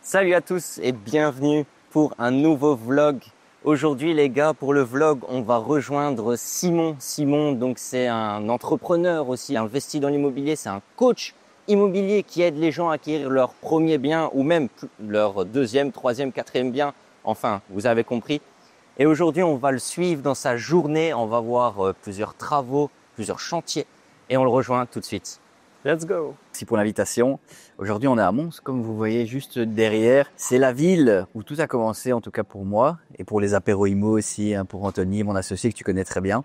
Salut à tous et bienvenue pour un nouveau vlog. Aujourd'hui les gars, pour le vlog, on va rejoindre Simon. Simon, donc c'est un entrepreneur aussi, investi dans l'immobilier, c'est un coach immobilier qui aide les gens à acquérir leur premier bien ou même leur deuxième, troisième, quatrième bien. Enfin, vous avez compris. Et aujourd'hui, on va le suivre dans sa journée. On va voir plusieurs travaux, plusieurs chantiers et on le rejoint tout de suite. Let's go! Merci pour l'invitation. Aujourd'hui, on est à Mons, comme vous voyez juste derrière. C'est la ville où tout a commencé, en tout cas pour moi, et pour les apéros IMO aussi, pour Anthony, mon associé que tu connais très bien.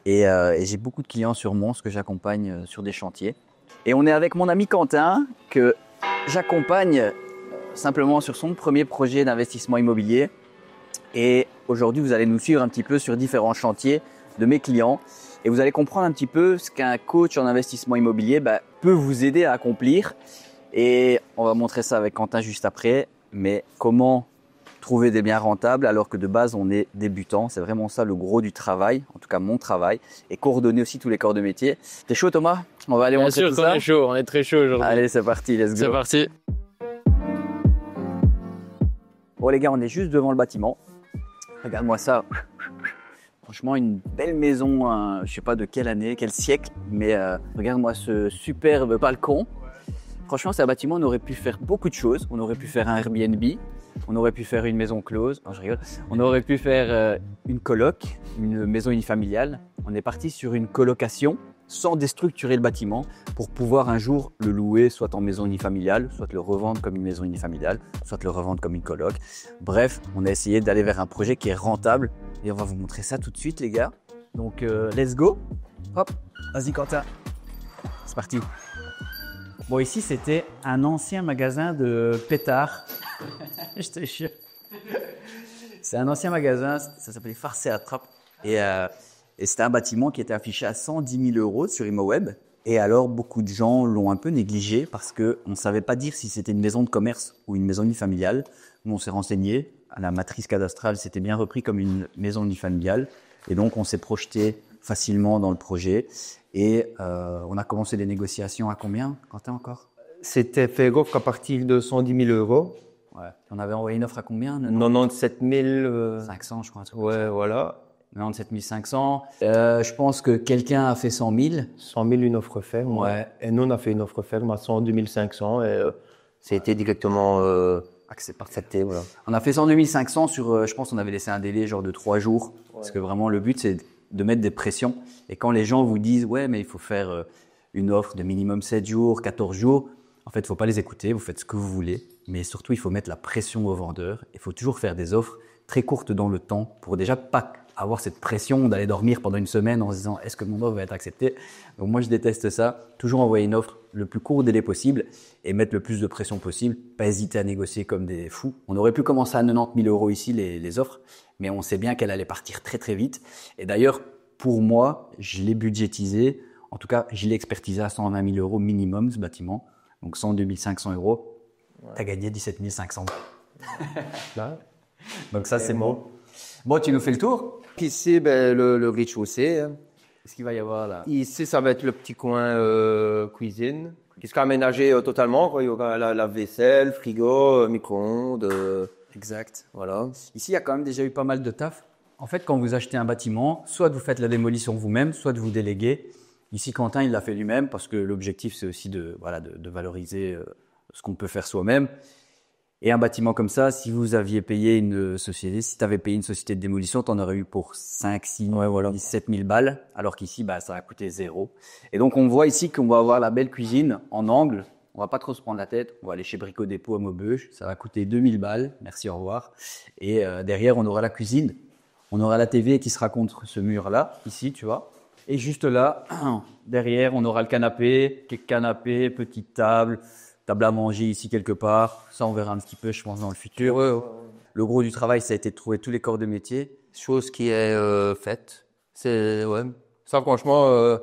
Et j'ai beaucoup de clients sur Mons que j'accompagne sur des chantiers. Et on est avec mon ami Quentin, que j'accompagne simplement sur son premier projet d'investissement immobilier. Et aujourd'hui, vous allez nous suivre un petit peu sur différents chantiers de mes clients. Et vous allez comprendre un petit peu ce qu'un coach en investissement immobilier peut vous aider à accomplir. Et on va montrer ça avec Quentin juste après. Mais comment trouver des biens rentables alors que de base on est débutant. C'est vraiment ça le gros du travail, en tout cas mon travail. Et coordonner aussi tous les corps de métier. T'es chaud Thomas? On va aller montrer tout ça. Bien sûr qu'on est chaud, on est très chaud aujourd'hui. Allez c'est parti, let's go. C'est parti. Bon les gars, on est juste devant le bâtiment. Regarde-moi ça. Franchement, une belle maison, je sais pas de quelle année, quel siècle, mais regarde-moi ce superbe balcon. Franchement, c'est un bâtiment, on aurait pu faire beaucoup de choses. On aurait pu faire un Airbnb, on aurait pu faire une maison close, non, je rigole. On aurait pu faire une coloc, une maison unifamiliale. On est parti sur une colocation sans déstructurer le bâtiment pour pouvoir un jour le louer soit en maison unifamiliale, soit le revendre comme une maison unifamiliale, soit le revendre comme une coloc. Bref, on a essayé d'aller vers un projet qui est rentable et on va vous montrer ça tout de suite les gars. Donc let's go. Hop, vas-y Quentin. C'est parti. Bon ici c'était un ancien magasin de pétards. Je te jure. C'est un ancien magasin, ça s'appelait Farce et Attrape. Et c'était un bâtiment qui était affiché à 110 000 € sur ImoWeb. Et alors, beaucoup de gens l'ont un peu négligé parce qu'on ne savait pas dire si c'était une maison de commerce ou une maison unifamiliale. Nous, on s'est renseigné. À la matrice cadastrale, c'était bien repris comme une maison unifamiliale. Et donc, on s'est projeté facilement dans le projet. Et on a commencé les négociations à combien, Quentin, encore? C'était fait qu'à partir de 110 000 €. Ouais. On avait envoyé une offre à combien? 97 500, je crois. Ouais, voilà. 97 500. Je pense que quelqu'un a fait 100 000. 100 000, une offre ferme. Ouais. Et nous, on a fait une offre ferme à 102 500 et c'était directement accepté. Voilà. On a fait 102 500 sur, je pense qu'on avait laissé un délai genre de 3 jours. Ouais. Parce que vraiment, le but, c'est de mettre des pressions. Et quand les gens vous disent, ouais, mais il faut faire une offre de minimum 7 jours, 14 jours, en fait, il ne faut pas les écouter. Vous faites ce que vous voulez. Mais surtout, il faut mettre la pression aux vendeurs. Il faut toujours faire des offres très courtes dans le temps pour déjà pas avoir cette pression d'aller dormir pendant une semaine en se disant est-ce que mon offre va être acceptée. Donc moi je déteste ça, toujours envoyer une offre le plus court délai possible et mettre le plus de pression possible, pas hésiter à négocier comme des fous. On aurait pu commencer à 90 000 € ici les offres, mais on sait bien qu'elle allait partir très très vite. Et d'ailleurs pour moi je l'ai budgétisé, en tout cas je l'ai expertisé à 120 000 € minimum ce bâtiment, donc 102 500 €, ouais. T'as gagné 17 500. Donc ça c'est bon. Bon, tu nous fais le tour? Ici, le rez-de-chaussée. Qu'est-ce qu'il va y avoir là? Ici, ça va être le petit coin cuisine qui sera aménagé totalement, quoi. Il y aura la vaisselle, frigo, micro-ondes. Exact. Voilà. Ici, il y a quand même déjà eu pas mal de taf. En fait, quand vous achetez un bâtiment, soit vous faites la démolition vous-même, soit vous déléguez. Ici, Quentin, il l'a fait lui-même parce que l'objectif, c'est aussi de valoriser ce qu'on peut faire soi-même. Et un bâtiment comme ça, si vous aviez payé une société, si tu avais payé une société de démolition, tu en aurais eu pour 5, 6, 17 000 balles, alors qu'ici, ça va coûter 0. Et donc, on voit ici qu'on va avoir la belle cuisine en angle. On va pas trop se prendre la tête. On va aller chez Brico Dépôt à Maubeuge. Ça va coûter 2000 balles. Merci, au revoir. Et derrière, on aura la cuisine. On aura la TV qui sera contre ce mur-là, ici, tu vois. Et juste là, derrière, on aura le canapé, petite table à manger ici quelque part. Ça, on verra un petit peu, je pense, dans le futur. Ouais. Le gros du travail, ça a été de trouver tous les corps de métier. Chose qui est faite. C'est, ouais. Ça, franchement,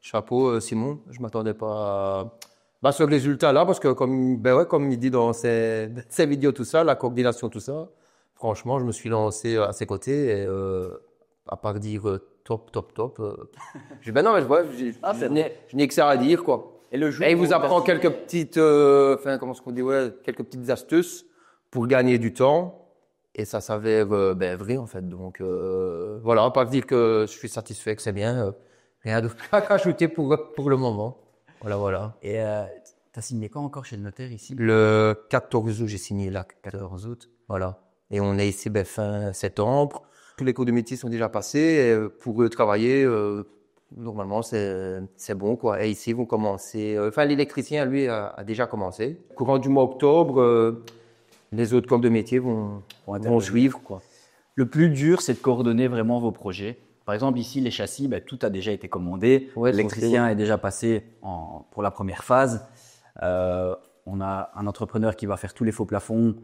chapeau, Simon. Je m'attendais pas à ce résultat-là parce que, comme il dit dans ses vidéos, tout ça, la coordination, tout ça, franchement, je me suis lancé à ses côtés et, à part dire top. Je dis, non, mais je n'ai que ça à dire, quoi. Et le jour il vous apprend quelques petites, quelques petites astuces pour gagner du temps. Et ça s'avère vrai en fait. Donc voilà, pas dire que je suis satisfait, que c'est bien. Rien de à rajouter pour le moment. Voilà. Et t'as signé quand encore chez le notaire ici? Le 14 août, j'ai signé là, 14 août. Voilà. Et on est ici fin septembre. Tous les cours de métier sont déjà passés. Et, pour eux travailler, normalement, c'est bon, quoi. Et ici, vont commencer. Enfin, l'électricien, lui, a déjà commencé. Courant du mois octobre, les autres corps de métier vont suivre, quoi. Le plus dur, c'est de coordonner vraiment vos projets. Par exemple, ici, les châssis, tout a déjà été commandé. Ouais, L'électricien est déjà passé pour la première phase. On a un entrepreneur qui va faire tous les faux plafonds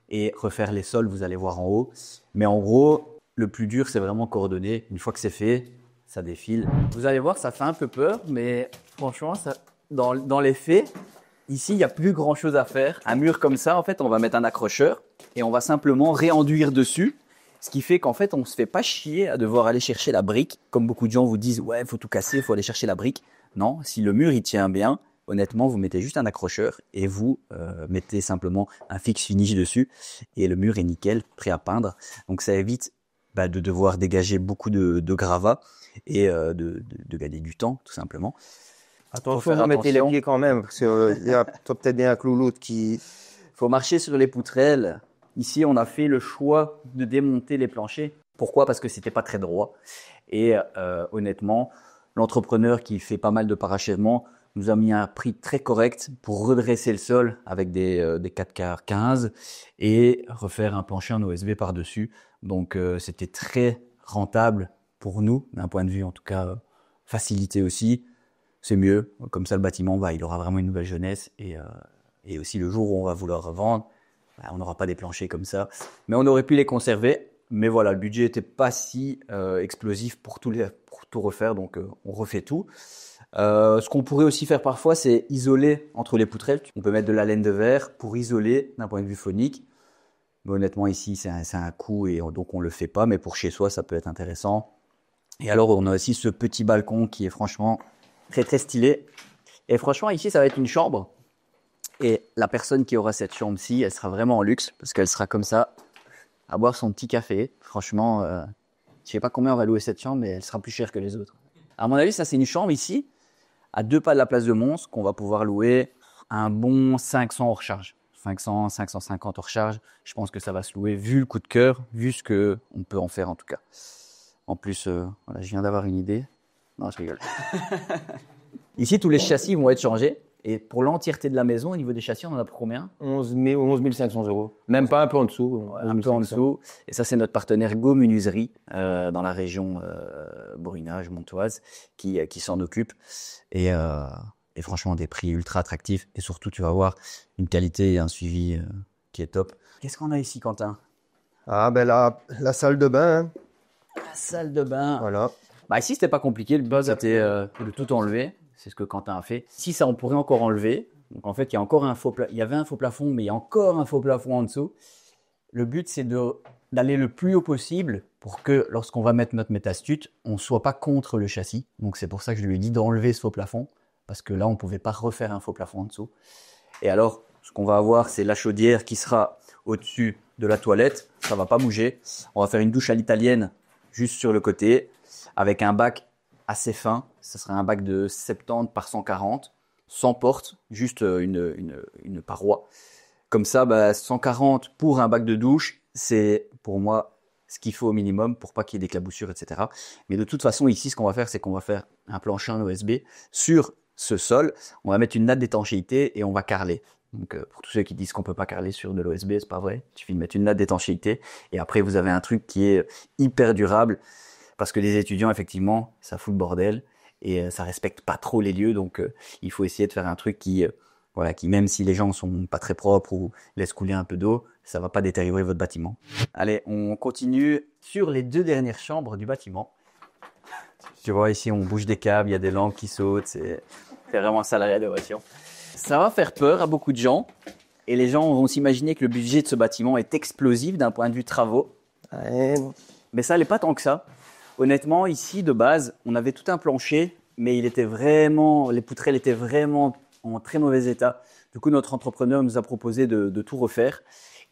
et refaire les sols, vous allez voir en haut. Mais en gros, le plus dur, c'est vraiment coordonner. Une fois que c'est fait, ça défile. Vous allez voir, ça fait un peu peur, mais franchement, dans les faits, ici, il n'y a plus grand-chose à faire. Un mur comme ça, en fait, on va mettre un accrocheur et on va simplement réenduire dessus. Ce qui fait qu'en fait, on ne se fait pas chier à devoir aller chercher la brique. Comme beaucoup de gens vous disent, ouais, il faut tout casser, il faut aller chercher la brique. Non, si le mur, il tient bien, honnêtement, vous mettez juste un accrocheur et vous mettez simplement un fixe finish dessus. Et le mur est nickel, prêt à peindre. Donc, ça évite de devoir dégager beaucoup de gravats et de gagner du temps, tout simplement. Attention, vous mettez les pieds quand même, parce qu'il y a peut-être bien un clou l'autre qui... Faut marcher sur les poutrelles. Ici, on a fait le choix de démonter les planchers. Pourquoi? Parce que c'était pas très droit. Et honnêtement, l'entrepreneur qui fait pas mal de parachèvement nous a mis un prix très correct pour redresser le sol avec des 4 15 et refaire un plancher en OSB par-dessus. Donc, c'était très rentable pour nous, d'un point de vue en tout cas facilité aussi. C'est mieux. Comme ça, le bâtiment, il aura vraiment une nouvelle jeunesse. Et aussi, le jour où on va vouloir revendre, on n'aura pas des planchers comme ça. Mais on aurait pu les conserver. Mais voilà, le budget n'était pas si explosif pour tout refaire. Donc, on refait tout. Ce qu'on pourrait aussi faire parfois, c'est isoler entre les poutrelles. On peut mettre de la laine de verre pour isoler d'un point de vue phonique. Mais honnêtement, ici, c'est un coût et donc on ne le fait pas. Mais pour chez soi, ça peut être intéressant. Et alors, on a aussi ce petit balcon qui est franchement très, très stylé. Et franchement, ici, ça va être une chambre. Et la personne qui aura cette chambre-ci, elle sera vraiment en luxe parce qu'elle sera comme ça, à boire son petit café. Franchement, je ne sais pas combien on va louer cette chambre, mais elle sera plus chère que les autres. À mon avis, ça, c'est une chambre ici, à 2 pas de la place de Mons, qu'on va pouvoir louer un bon 500 hors charge. 500, 550 hors charge. Je pense que ça va se louer vu le coup de cœur, vu ce qu'on peut en faire en tout cas. En plus, voilà, je viens d'avoir une idée. Non, je rigole. Ici, tous les châssis vont être changés. Et pour l'entièreté de la maison, au niveau des châssis, on en a pour combien? 11 500 €. Même pas un peu en dessous. Un peu en dessous. Et ça, c'est notre partenaire Go Menuiserie dans la région Borinage, Montoise, qui s'en occupe. Et franchement, des prix ultra attractifs. Et surtout, tu vas voir une qualité et un suivi qui est top. Qu'est-ce qu'on a ici, Quentin? Ah, la salle de bain. Hein. La salle de bain. Voilà. Ici, c'était pas compliqué. Le but, c'était de tout enlever. C'est ce que Quentin a fait. Si ça, on pourrait encore enlever. Donc, en fait, il y a encore il y avait un faux plafond, mais il y a encore un faux plafond en dessous. Le but, c'est d'aller le plus haut possible pour que lorsqu'on va mettre notre métastute, on ne soit pas contre le châssis. Donc, c'est pour ça que je lui ai dit d'enlever ce faux plafond. Parce que là, on ne pouvait pas refaire un faux plafond en dessous. Et alors, ce qu'on va avoir, c'est la chaudière qui sera au-dessus de la toilette. Ça ne va pas bouger. On va faire une douche à l'italienne juste sur le côté avec un bac assez fin. Ça sera un bac de 70 par 140, sans porte, juste une paroi. Comme ça, 140 pour un bac de douche, c'est pour moi ce qu'il faut au minimum pour pas qu'il y ait d'éclaboussures, etc. Mais de toute façon, ici, ce qu'on va faire, c'est qu'on va faire un plancher en OSB sur ce sol. On va mettre une natte d'étanchéité et on va carreler. Donc, pour tous ceux qui disent qu'on peut pas carreler sur de l'OSB, c'est pas vrai. Il suffit de mettre une natte d'étanchéité et après, vous avez un truc qui est hyper durable parce que les étudiants, effectivement, ça fout le bordel. Et ça respecte pas trop les lieux, donc il faut essayer de faire un truc qui même si les gens sont pas très propres ou laissent couler un peu d'eau, ça va pas détériorer votre bâtiment. Allez, on continue sur les 2 dernières chambres du bâtiment. Tu vois ici, on bouge des câbles, il y a des lampes qui sautent, c'est vraiment ça la rénovation. Ça va faire peur à beaucoup de gens et les gens vont s'imaginer que le budget de ce bâtiment est explosif d'un point de vue travaux. Ouais. Mais ça n'est pas tant que ça. Honnêtement, ici, de base, on avait tout un plancher, mais les poutrelles étaient vraiment en très mauvais état. Du coup, notre entrepreneur nous a proposé de tout refaire.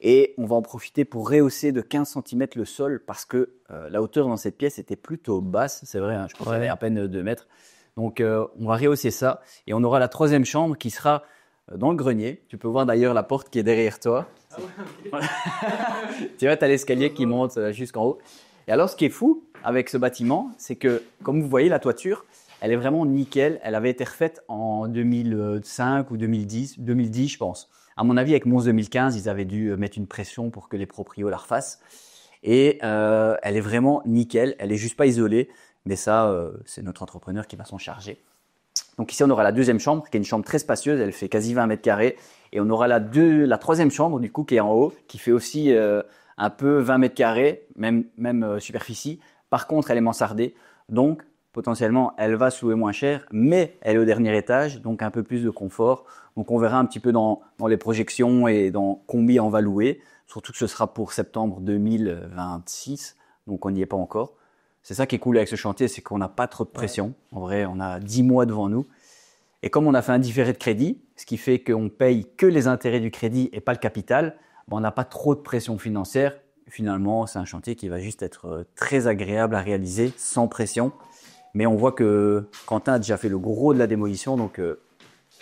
Et on va en profiter pour rehausser de 15 cm le sol parce que la hauteur dans cette pièce était plutôt basse. C'est vrai, hein, je pense qu'il y avait à peine 2 mètres. Donc, on va rehausser ça. Et on aura la troisième chambre qui sera dans le grenier. Tu peux voir d'ailleurs la porte qui est derrière toi. Ah ouais, okay. Tu vois, tu as l'escalier qui monte jusqu'en haut. Et alors, ce qui est fou avec ce bâtiment, c'est que, comme vous voyez, la toiture, elle est vraiment nickel. Elle avait été refaite en 2005 ou 2010, je pense. À mon avis, avec Mons 2015, ils avaient dû mettre une pression pour que les proprios la refassent. Et elle est vraiment nickel. Elle est juste pas isolée. Mais ça, c'est notre entrepreneur qui va s'en charger. Donc ici, on aura la deuxième chambre, qui est une chambre très spacieuse. Elle fait quasi 20 mètres carrés. Et on aura la troisième chambre, du coup, qui est en haut, qui fait aussi un peu 20 mètres carrés, même superficie. Par contre, elle est mansardée. Donc, potentiellement, elle va se louer moins cher, mais elle est au dernier étage, donc un peu plus de confort. Donc, on verra un petit peu dans les projections et dans combien on va louer. Surtout que ce sera pour septembre 2026, donc on n'y est pas encore. C'est ça qui est cool avec ce chantier, c'est qu'on n'a pas trop de pression. En vrai, on a 10 mois devant nous. Et comme on a fait un différé de crédit, ce qui fait qu'on paye que les intérêts du crédit et pas le capital, on n'a pas trop de pression financière. Finalement, c'est un chantier qui va juste être très agréable à réaliser, sans pression. Mais on voit que Quentin a déjà fait le gros de la démolition, donc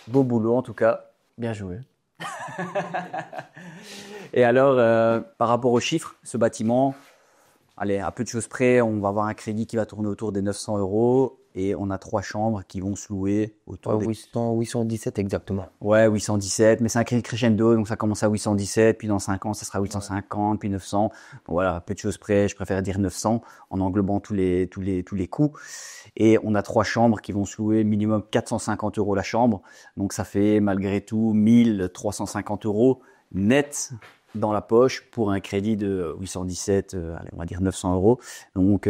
beau boulot en tout cas. Bien joué. Et alors, par rapport aux chiffres, ce bâtiment, allez, à peu de choses près, on va avoir un crédit qui va tourner autour des 900 € et on a 3 chambres qui vont se louer autour des 817 exactement. Ouais, 817, mais c'est un crédit crescendo, donc ça commence à 817, puis dans 5 ans, ça sera 850, puis 900. Bon, voilà, à peu de choses près, je préfère dire 900 en englobant tous les coûts. Et on a 3 chambres qui vont se louer minimum 450 € la chambre. Donc ça fait malgré tout 1350 € net dans la poche pour un crédit de 817, allez, on va dire 900 €. Donc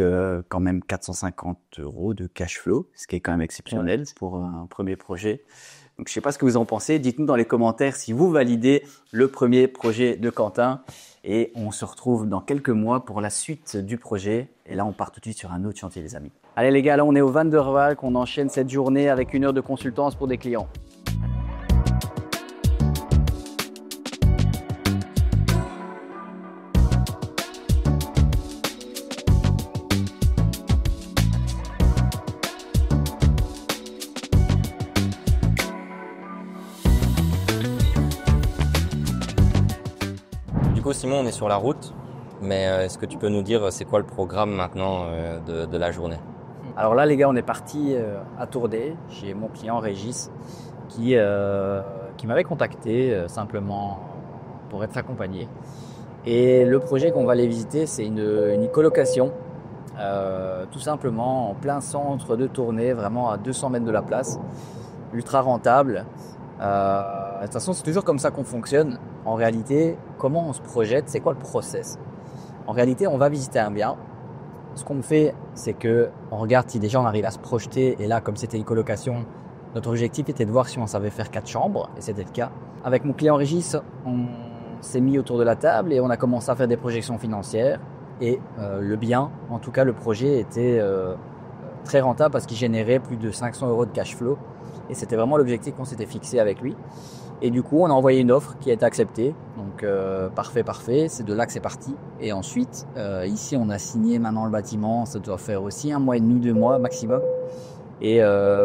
quand même 450 € de cash flow, ce qui est quand même exceptionnel pour un premier projet. Donc je ne sais pas ce que vous en pensez. Dites-nous dans les commentaires si vous validez le premier projet de Quentin. Et on se retrouve dans quelques mois pour la suite du projet. Et là, on part tout de suite sur un autre chantier, les amis. Allez les gars, là on est au Van der Valk. On enchaîne cette journée avec 1 heure de consultance pour des clients. Simon, on est sur la route, mais est-ce que tu peux nous dire c'est quoi le programme maintenant de la journée? Alors là les gars, on est parti à Tourdai chez mon client Régis qui m'avait contacté simplement pour être accompagné. Et le projet qu'on va aller visiter, c'est une colocation tout simplement en plein centre de Tournai, vraiment à 200 mètres de la place, ultra rentable. De toute façon, c'est toujours comme ça qu'on fonctionne. En réalité, comment on se projette, c'est quoi le process? En réalité, on va visiter un bien. Ce qu'on fait, c'est que on regarde si déjà on arrive à se projeter. Et là, comme c'était une colocation, notre objectif était de voir si on savait faire 4 chambres. Et c'était le cas. Avec mon client Régis, on s'est mis autour de la table et on a commencé à faire des projections financières. Et le bien, en tout cas le projet, était très rentable parce qu'il générait plus de 500 € de cash flow. Et c'était vraiment l'objectif qu'on s'était fixé avec lui. Et du coup, on a envoyé une offre qui a été acceptée. Donc, parfait. C'est de là que c'est parti. Et ensuite, ici, on a signé maintenant le bâtiment. Ça doit faire aussi 1 mois et demi, 2 mois maximum. Et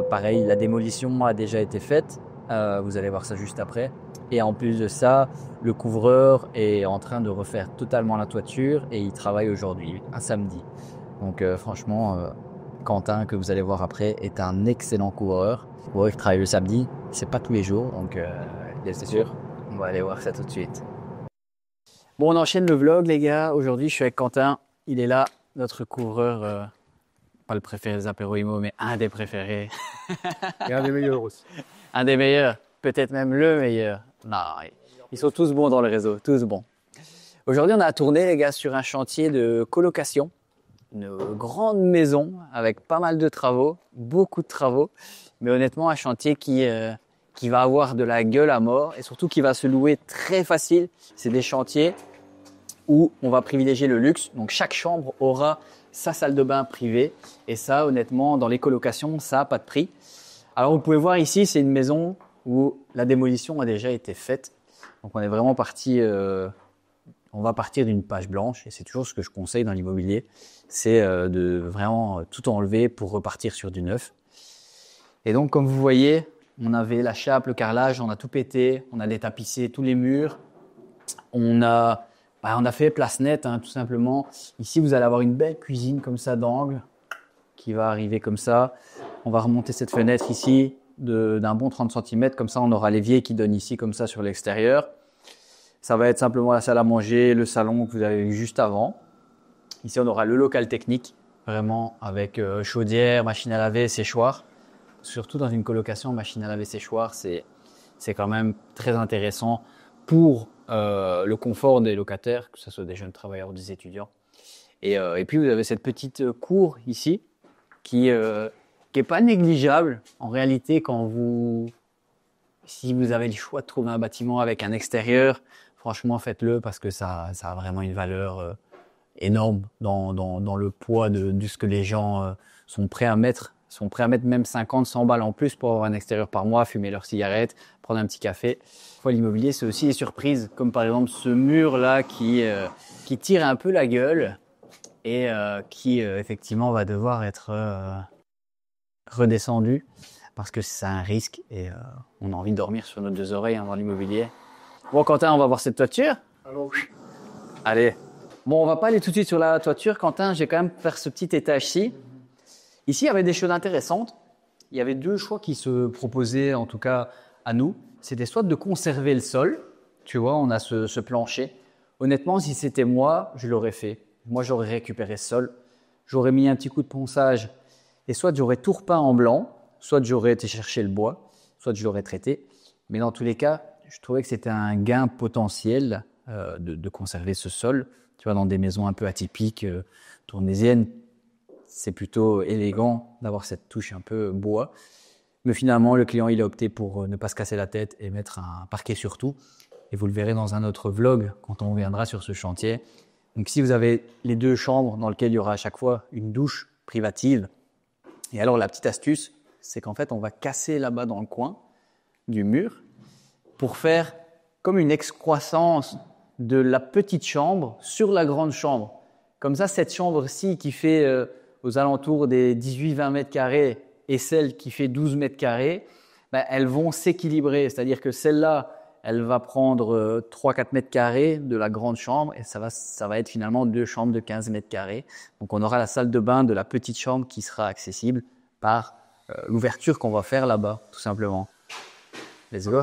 pareil, la démolition a déjà été faite. Vous allez voir ça juste après. Et en plus de ça, le couvreur est en train de refaire totalement la toiture. Et il travaille aujourd'hui, un samedi. Donc, franchement, Quentin, que vous allez voir après, est un excellent couvreur. Ouais, il travaille le samedi, c'est pas tous les jours, donc c'est sûr. On va aller voir ça tout de suite. Bon, on enchaîne le vlog, les gars. Aujourd'hui, je suis avec Quentin. Il est là, notre couvreur, pas le préféré des apéros IMO, mais un des préférés. Et un des meilleurs aussi. Un des meilleurs, peut-être même le meilleur. Non, ils sont tous bons dans le réseau, tous bons. Aujourd'hui, on a tourné, les gars, sur un chantier de colocation. Une grande maison avec pas mal de travaux, beaucoup de travaux, mais honnêtement un chantier qui va avoir de la gueule à mort et surtout qui va se louer très facile. C'est des chantiers où on va privilégier le luxe, donc chaque chambre aura sa salle de bain privée et ça honnêtement dans les colocations ça n'a pas de prix. Alors vous pouvez voir ici c'est une maison où la démolition a déjà été faite, donc on est vraiment parti va partir d'une page blanche et c'est toujours ce que je conseille dans l'immobilier, c'est de vraiment tout enlever pour repartir sur du neuf. Et donc, comme vous voyez, on avait la chape, le carrelage, on a tout pété, on a détapissé tous les murs, on a fait place nette, tout simplement. Ici, vous allez avoir une belle cuisine comme ça d'angle qui va arriver comme ça. On va remonter cette fenêtre ici d'un bon 30 cm, comme ça on aura l'évier qui donne ici comme ça sur l'extérieur. Ça va être simplement la salle à manger, le salon que vous avez vu juste avant. Ici, on aura le local technique, vraiment avec chaudière, machine à laver, séchoir. Surtout dans une colocation, machine à laver, séchoir, c'est quand même très intéressant pour le confort des locataires, que ce soit des jeunes travailleurs ou des étudiants. Et puis, vous avez cette petite cour ici qui est pas négligeable. En réalité, si vous avez le choix de trouver un bâtiment avec un extérieur, franchement, faites-le parce que ça a vraiment une valeur énorme dans le poids de ce que les gens sont prêts à mettre. Sont prêts à mettre même 50, 100 balles en plus pour avoir un extérieur par mois, fumer leur cigarette, prendre un petit café. L'immobilier, c'est aussi des surprises, comme par exemple ce mur-là qui tire un peu la gueule et qui effectivement va devoir être redescendu parce que c'est un risque et on a envie de dormir sur nos deux oreilles dans l'immobilier. Bon, Quentin, on va voir cette toiture. Allez. Bon, on va pas aller tout de suite sur la toiture, Quentin. Je vais quand même faire ce petit étage-ci. Ici, il y avait des choses intéressantes. Il y avait deux choix qui se proposaient, en tout cas à nous. C'était soit de conserver le sol. Tu vois, on a ce plancher. Honnêtement, si c'était moi, je l'aurais fait. Moi, j'aurais récupéré ce sol. J'aurais mis un petit coup de ponçage. Et soit j'aurais tout repeint en blanc, soit j'aurais été chercher le bois, soit je l'aurais traité. Mais dans tous les cas, je trouvais que c'était un gain potentiel de conserver ce sol. Tu vois, dans des maisons un peu atypiques, tournaisiennes, c'est plutôt élégant d'avoir cette touche un peu bois. Mais finalement, le client, il a opté pour ne pas se casser la tête et mettre un parquet sur tout. Et vous le verrez dans un autre vlog quand on viendra sur ce chantier. Donc, si vous avez les deux chambres dans lesquelles il y aura à chaque fois une douche privative. Et alors, la petite astuce, c'est qu'en fait, on va casser là-bas dans le coin du mur pour faire comme une excroissance de la petite chambre sur la grande chambre. Comme ça, cette chambre-ci qui fait aux alentours des 18-20 mètres carrés et celle qui fait 12 mètres carrés, elles vont s'équilibrer. C'est-à-dire que celle-là, elle va prendre 3-4 mètres carrés de la grande chambre et ça va être finalement deux chambres de 15 mètres carrés. Donc, on aura la salle de bain de la petite chambre qui sera accessible par l'ouverture qu'on va faire là-bas, tout simplement. Let's go.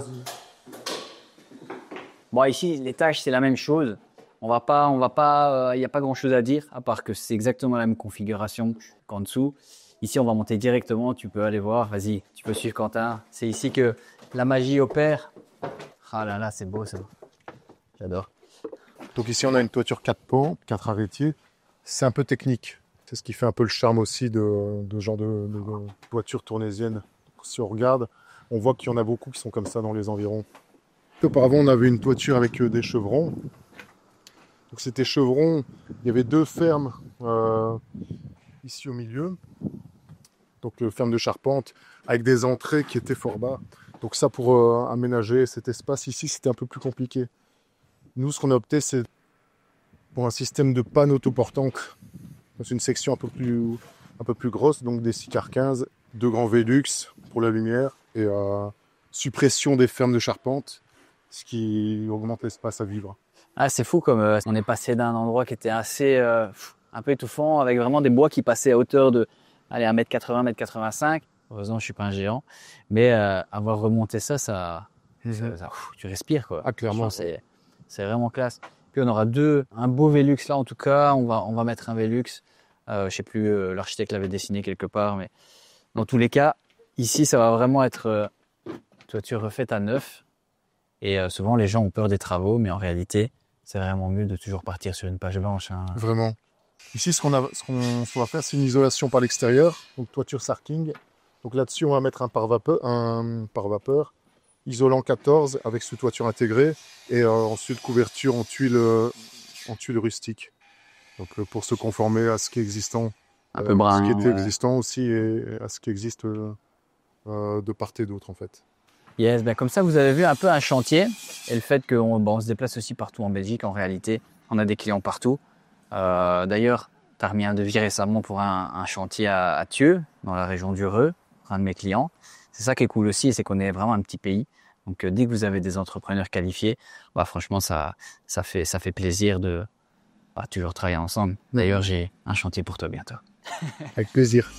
Bon, ici, l'étage, c'est la même chose. Il n'y a pas grand-chose à dire, à part que c'est exactement la même configuration qu'en dessous. Ici, on va monter directement. Tu peux aller voir. Vas-y, tu peux suivre Quentin. C'est ici que la magie opère. Ah là là, c'est beau ça. J'adore. Donc ici, on a une toiture 4 pans, 4 arrêtiers. C'est un peu technique. C'est ce qui fait un peu le charme aussi de ce genre de toiture tournaisienne. Si on regarde, on voit qu'il y en a beaucoup qui sont comme ça dans les environs. Auparavant, on avait une toiture avec des chevrons. Donc c'était chevrons, il y avait deux fermes ici au milieu. Donc ferme de charpente avec des entrées qui étaient fort bas. Donc ça pour aménager cet espace ici, c'était un peu plus compliqué. Nous, ce qu'on a opté, c'est pour un système de pannes autoportantes. C'est une section un peu plus grosse, donc des 6x15, deux grands Velux pour la lumière et suppression des fermes de charpente, ce qui augmente l'espace à vivre. Ah, c'est fou comme on est passé d'un endroit qui était assez un peu étouffant avec vraiment des bois qui passaient à hauteur de 1m80, 1m85. Heureusement, je suis pas un géant, mais avoir remonté ça, tu respires quoi. Ah, clairement. C'est vraiment classe. Puis on aura un beau Velux là en tout cas. On va mettre un Velux. Je sais plus, l'architecte l'avait dessiné quelque part, mais dans tous les cas, ici, ça va vraiment être toiture refaite à neuf. Et souvent, les gens ont peur des travaux, mais en réalité, c'est vraiment mieux de toujours partir sur une page blanche. Vraiment. Ici, ce qu'on va faire, c'est une isolation par l'extérieur, donc toiture sarking. Donc là-dessus, on va mettre un pare-vapeur, isolant 14 avec sous toiture intégrée, et ensuite couverture en tuile rustique. Donc pour se conformer à ce qui est existant, Un peu brun. ce qui était existant aussi et à ce qui existe de part et d'autre en fait. Yes, comme ça vous avez vu un peu un chantier et le fait qu'on se déplace aussi partout en Belgique en réalité. On a des clients partout. D'ailleurs, tu as remis un devis récemment pour un chantier à Thieux, dans la région du Reux, pour un de mes clients. C'est ça qui est cool aussi, c'est qu'on est vraiment un petit pays. Donc, dès que vous avez des entrepreneurs qualifiés, bah, franchement, ça fait plaisir de toujours travailler ensemble. D'ailleurs, j'ai un chantier pour toi bientôt. Avec plaisir.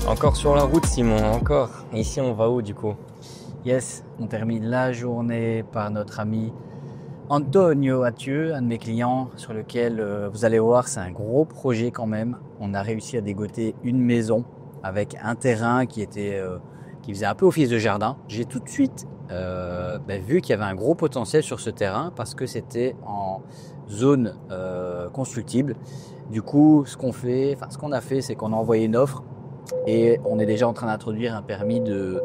Encore sur la route, Simon, encore. Et ici, on va où du coup? Yes, on termine la journée par notre ami Antonio Athieu, un de mes clients, sur lequel vous allez voir, c'est un gros projet quand même. On a réussi à dégoter une maison avec un terrain qui faisait un peu office de jardin. J'ai tout de suite vu qu'il y avait un gros potentiel sur ce terrain parce que c'était en zone constructible. Du coup, ce qu'on a fait, c'est qu'on a envoyé une offre et on est déjà en train d'introduire un permis de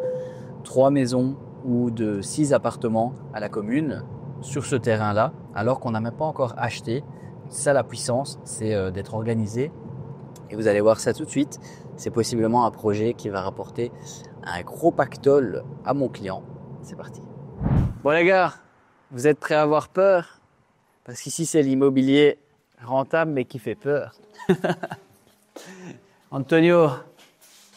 3 maisons ou de 6 appartements à la commune sur ce terrain-là, alors qu'on n'a même pas encore acheté. Ça, la puissance, c'est d'être organisé. Et vous allez voir ça tout de suite. C'est possiblement un projet qui va rapporter un gros pactole à mon client. C'est parti. Bon les gars, vous êtes prêts à avoir peur? Parce qu'ici, c'est l'immobilier rentable, mais qui fait peur. Antonio.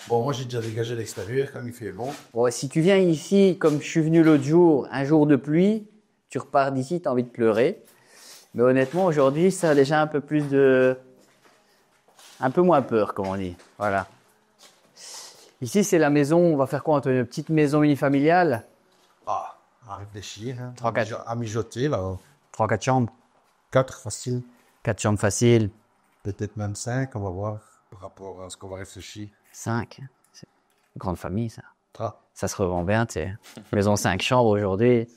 Bon, moi j'ai déjà dégagé l'extérieur comme il fait bon. Bon, si tu viens ici, comme je suis venu l'autre jour, un jour de pluie, tu repars d'ici, tu as envie de pleurer. Mais honnêtement, aujourd'hui, ça a déjà un peu moins peur, comme on dit. Voilà. Ici, c'est la maison, on va faire quoi, Antonio? Une petite maison unifamiliale? Ah, à réfléchir, hein. 3-4. À mijoter, là. 3-4 chambres? 4 facile, 4 chambres faciles? peut-être même 5, on va voir par rapport à ce qu'on va réfléchir. 5? C'est une grande famille, ça. Ah. Ça se revend bien, tu sais. Maison 5 chambres aujourd'hui,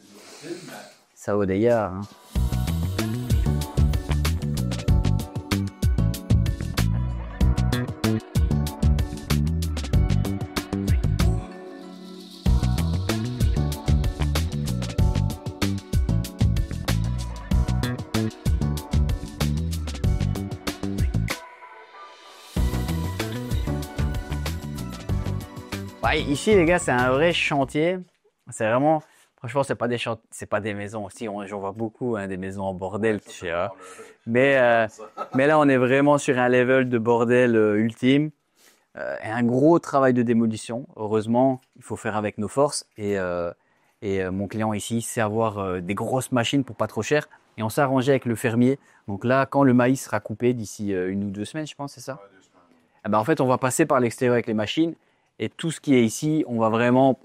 ça vaut des yards. Hein. Ouais, ici, les gars, c'est un vrai chantier. C'est vraiment, franchement, c'est pas des maisons aussi. J'en vois beaucoup, hein, des maisons en bordel, tu sais. Hein. Mais là, on est vraiment sur un level de bordel ultime. Et un gros travail de démolition. Heureusement, il faut faire avec nos forces. Et mon client ici sait avoir des grosses machines pour pas trop cher. Et on s'est arrangé avec le fermier. Donc là, quand le maïs sera coupé d'ici 1 ou 2 semaines, je pense, c'est ça? Ouais, 2 semaines. Eh ben, en fait, on va passer par l'extérieur avec les machines. Et tout ce qui est ici, on va vraiment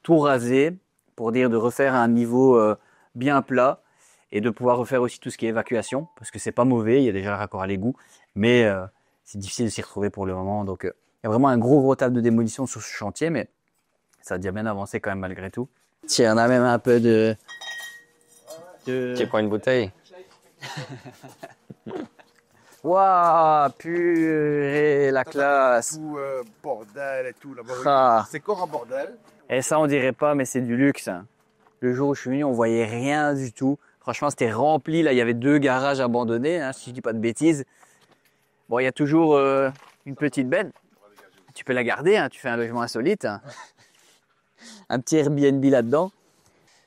tout raser pour dire de refaire un niveau bien plat et de pouvoir refaire aussi tout ce qui est évacuation parce que c'est pas mauvais, il y a déjà le raccord à l'égout, mais c'est difficile de s'y retrouver pour le moment. Donc il y a vraiment un gros table de démolition sur ce chantier, mais ça a déjà bien avancé quand même malgré tout. Tiens, on a même un peu de... Tu prends une bouteille? Waouh, purée, la classe. Tout bordel et tout là-bas. Ah. C'est encore un bordel. Et ça, on dirait pas, mais c'est du luxe. Hein. Le jour où je suis venu, on voyait rien du tout. Franchement, c'était rempli. Là, il y avait 2 garages abandonnés, hein, si je dis pas de bêtises. Bon, il y a toujours une petite benne. Tu peux la garder, hein, tu fais un logement insolite. Hein. Un petit Airbnb là-dedans.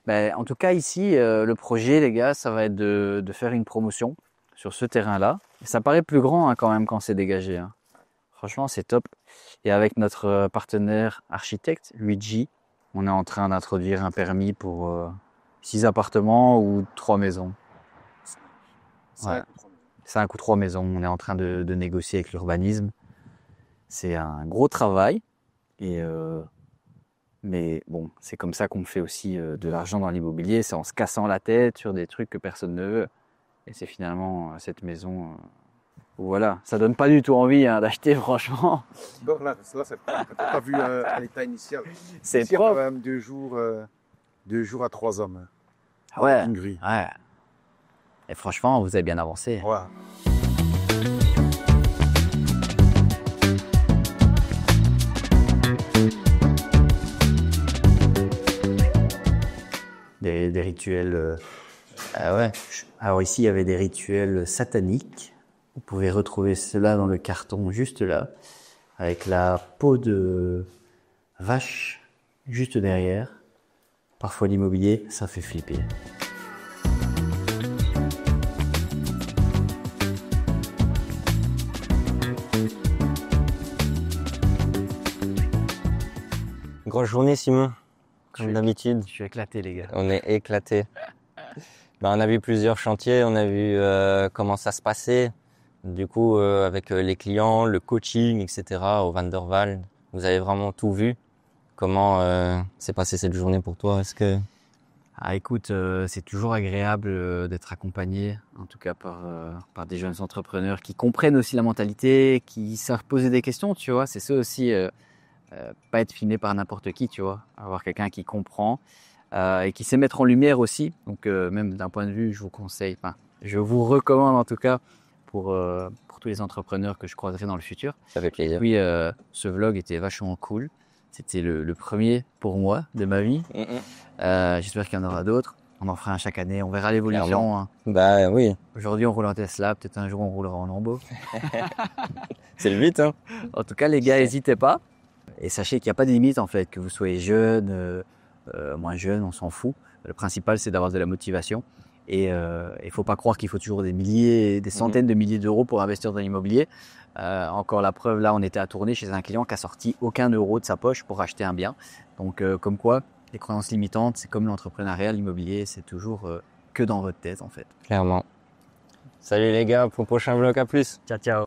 Ben, en tout cas, ici, le projet, les gars, ça va être de faire une promotion sur ce terrain-là. Et ça paraît plus grand hein, quand même quand c'est dégagé. Hein. Franchement, c'est top. Et avec notre partenaire architecte, Luigi, on est en train d'introduire un permis pour 6 appartements ou 3 maisons. 5 ou 3 maisons. On est en train de négocier avec l'urbanisme. C'est un gros travail. Mais bon, c'est comme ça qu'on fait aussi de l'argent dans l'immobilier. C'est en se cassant la tête sur des trucs que personne ne veut. Et c'est finalement cette maison... Voilà, ça donne pas du tout envie hein, d'acheter, franchement. Donc là c'est pas vu à l'état initial. C'est ici, propre. quand même 2 jours à 3 hommes. Ouais. Une grille. Ouais. Et franchement, vous avez bien avancé. Ouais. Des rituels. Ouais. Alors ici, il y avait des rituels sataniques. Vous pouvez retrouver cela dans le carton juste là, avec la peau de vache juste derrière. Parfois l'immobilier, ça fait flipper. Grosse journée, Simon, comme d'habitude. Je suis éclaté, les gars. On est éclatés. On a vu plusieurs chantiers, on a vu comment ça se passait. Du coup, avec les clients, le coaching, etc. au Van der Waal. Vous avez vraiment tout vu. Comment s'est passée cette journée pour toi? Est-ce que Ah, écoute, c'est toujours agréable d'être accompagné, en tout cas par des jeunes entrepreneurs qui comprennent aussi la mentalité, qui savent poser des questions, tu vois. C'est ça aussi, pas être filmé par n'importe qui, tu vois. Avoir quelqu'un qui comprend et qui sait mettre en lumière aussi. Donc, même d'un point de vue, je vous conseille, enfin, je vous recommande en tout cas pour tous les entrepreneurs que je croiserai dans le futur. ça fait plaisir? Oui, ce vlog était vachement cool. C'était le premier pour moi de ma vie. J'espère qu'il y en aura d'autres. On en fera un chaque année. On verra l'évolution. Hein. Bah oui, Aujourd'hui, on roule en Tesla. Peut-être un jour, on roulera en Lambo. c'est le but, hein. En tout cas, les gars, n'hésitez pas. Et sachez qu'il n'y a pas de limite, en fait. Que vous soyez jeune, moins jeune, on s'en fout. Le principal, c'est d'avoir de la motivation. Et il ne faut pas croire qu'il faut toujours des milliers, des centaines de milliers d'euros pour investir dans l'immobilier. Encore la preuve, là, on était à tourner chez un client qui a sorti aucun euro de sa poche pour acheter un bien. Donc, comme quoi, les croyances limitantes, c'est comme l'entrepreneuriat, l'immobilier, c'est toujours que dans votre tête, en fait. Clairement. Salut les gars, pour le prochain vlog, à plus. Ciao, ciao.